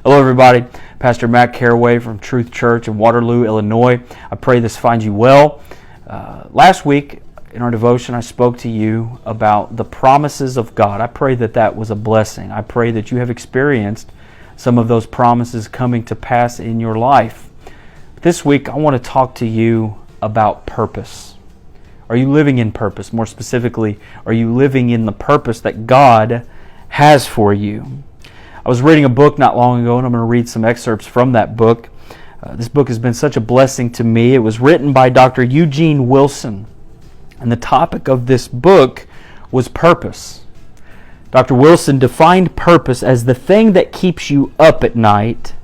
Hello everybody, Pastor Matt Caraway from Truth Church in Waterloo, Illinois. I pray this finds you well. Last week in our devotion I spoke to you about the promises of God. I pray that that was a blessing. I pray that you have experienced some of those promises coming to pass in your life. This week I want to talk to you about purpose. Are you living in purpose? More specifically, are you living in the purpose that God has for you? I was reading a book not long ago, and I'm going to read some excerpts from that book. This book has been such a blessing to me. It was written by Dr. Eugene Wilson, and the topic of this book was purpose. Dr. Wilson defined purpose as the thing that keeps you up at night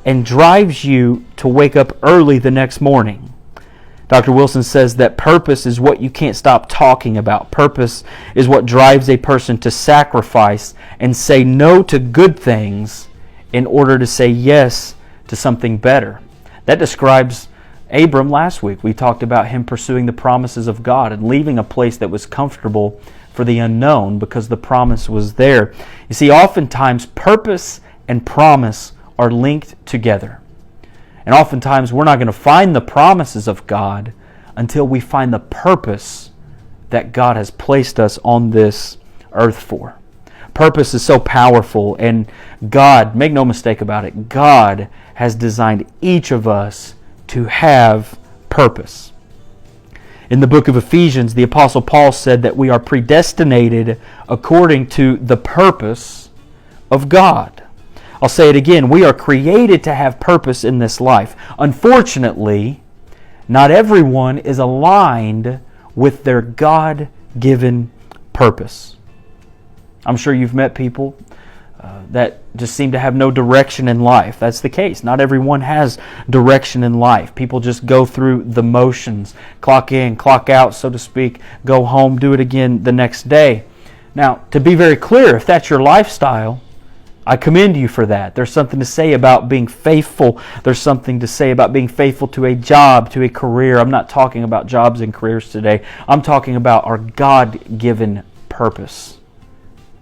and drives you to wake up early the next morning. Dr. Wilson says that purpose is what you can't stop talking about. Purpose is what drives a person to sacrifice and say no to good things in order to say yes to something better. That describes Abram last week. We talked about him pursuing the promises of God and leaving a place that was comfortable for the unknown because the promise was there. You see, oftentimes purpose and promise are linked together. And oftentimes we're not going to find the promises of God until we find the purpose that God has placed us on this earth for. Purpose is so powerful, and God, make no mistake about it, God has designed each of us to have purpose. In the book of Ephesians, the Apostle Paul said that we are predestinated according to the purpose of God. I'll say it again. We are created to have purpose in this life. Unfortunately, not everyone is aligned with their God-given purpose. I'm sure you've met people that just seem to have no direction in life. That's the case. Not everyone has direction in life. People just go through the motions, clock in, clock out, so to speak, go home, do it again the next day. Now, to be very clear, if that's your lifestyle, I commend you for that. There's something to say about being faithful. There's something to say about being faithful to a job, to a career. I'm not talking about jobs and careers today. I'm talking about our God-given purpose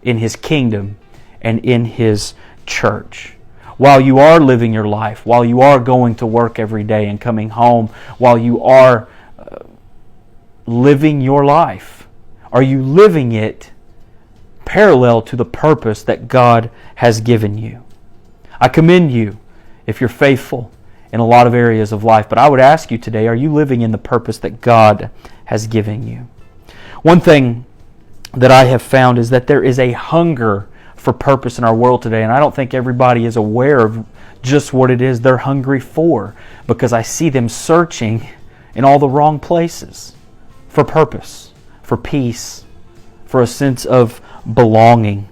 in His kingdom and in His church. While you are living your life, while you are going to work every day and coming home, while you are living your life, are you living it parallel to the purpose that God has given you? I commend you if you're faithful in a lot of areas of life, but I would ask you today, are you living in the purpose that God has given you? One thing that I have found is that there is a hunger for purpose in our world today, and I don't think everybody is aware of just what it is they're hungry for, because I see them searching in all the wrong places for purpose, for peace, for a sense of belonging.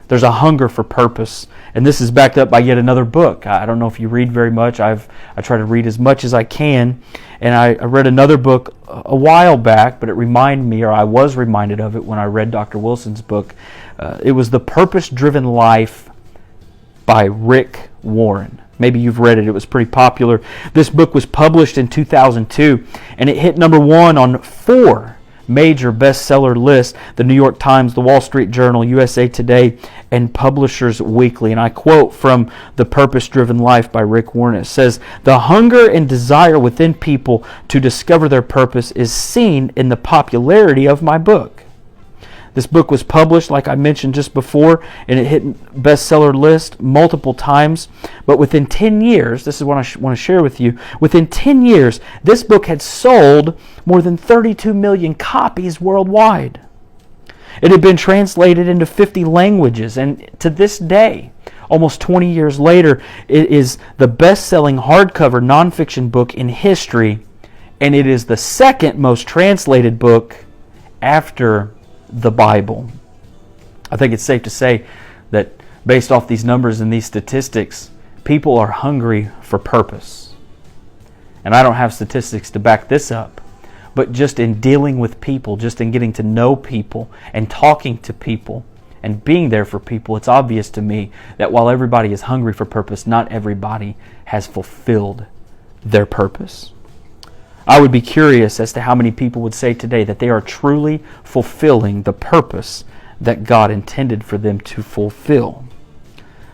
There's a hunger for purpose, and this is backed up by yet another book. I don't know if you read very much. I try to read as much as I can, and I read another book a while back, but it reminded me, or I was reminded of it when I read Dr. Wilson's book. It was The Purpose-Driven Life by Rick Warren. Maybe you've read it. It was pretty popular. This book was published in 2002, and it hit number 1 on 4 major bestseller lists: the New York Times, the Wall Street Journal, USA Today, and Publishers Weekly. And I quote from The Purpose-Driven Life by Rick Warren. It says, "The hunger and desire within people to discover their purpose is seen in the popularity of my book." This book was published, like I mentioned just before, and it hit bestseller list multiple times. But within 10 years, this is what I want to share with you, within 10 years, this book had sold more than 32 million copies worldwide. It had been translated into 50 languages, and to this day, almost 20 years later, it is the best-selling hardcover nonfiction book in history, and it is the second most translated book after the Bible. I think it's safe to say that based off these numbers and these statistics, people are hungry for purpose. And I don't have statistics to back this up, but just in dealing with people, just in getting to know people and talking to people and being there for people, it's obvious to me that while everybody is hungry for purpose, not everybody has fulfilled their purpose. I would be curious as to how many people would say today that they are truly fulfilling the purpose that God intended for them to fulfill.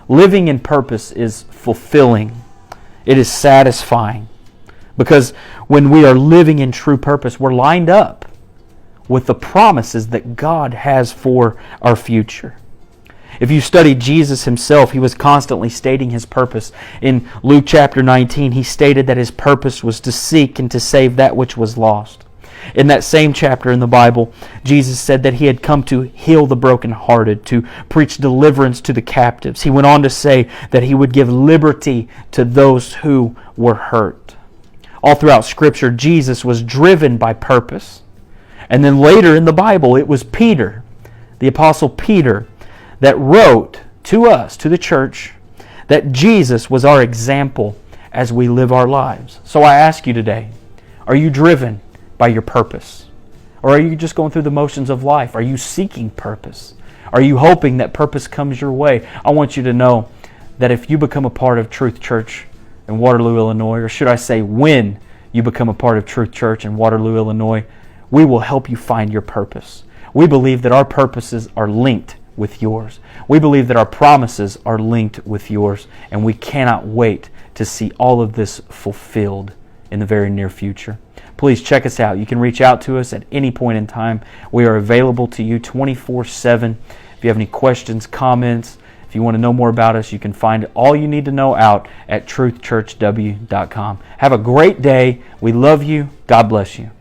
Living in purpose is fulfilling. It is satisfying. Because when we are living in true purpose, we're lined up with the promises that God has for our future. If you study Jesus himself, he was constantly stating his purpose. In Luke chapter 19, he stated that his purpose was to seek and to save that which was lost. In that same chapter in the Bible, Jesus said that he had come to heal the brokenhearted, to preach deliverance to the captives. He went on to say that he would give liberty to those who were hurt. All throughout Scripture, Jesus was driven by purpose. And then later in the Bible, it was Peter, the Apostle Peter, that wrote to us, to the church, that Jesus was our example as we live our lives. So I ask you today, are you driven by your purpose? Or are you just going through the motions of life? Are you seeking purpose? Are you hoping that purpose comes your way? I want you to know that if you become a part of Truth Church in Waterloo, Illinois, or should I say when you become a part of Truth Church in Waterloo, Illinois, we will help you find your purpose. We believe that our purposes are linked with yours. We believe that our promises are linked with yours, and we cannot wait to see all of this fulfilled in the very near future. Please check us out. You can reach out to us at any point in time. We are available to you 24/7. If you have any questions, comments, if you want to know more about us, you can find all you need to know out at truthchurchw.com. Have a great day. We love you. God bless you.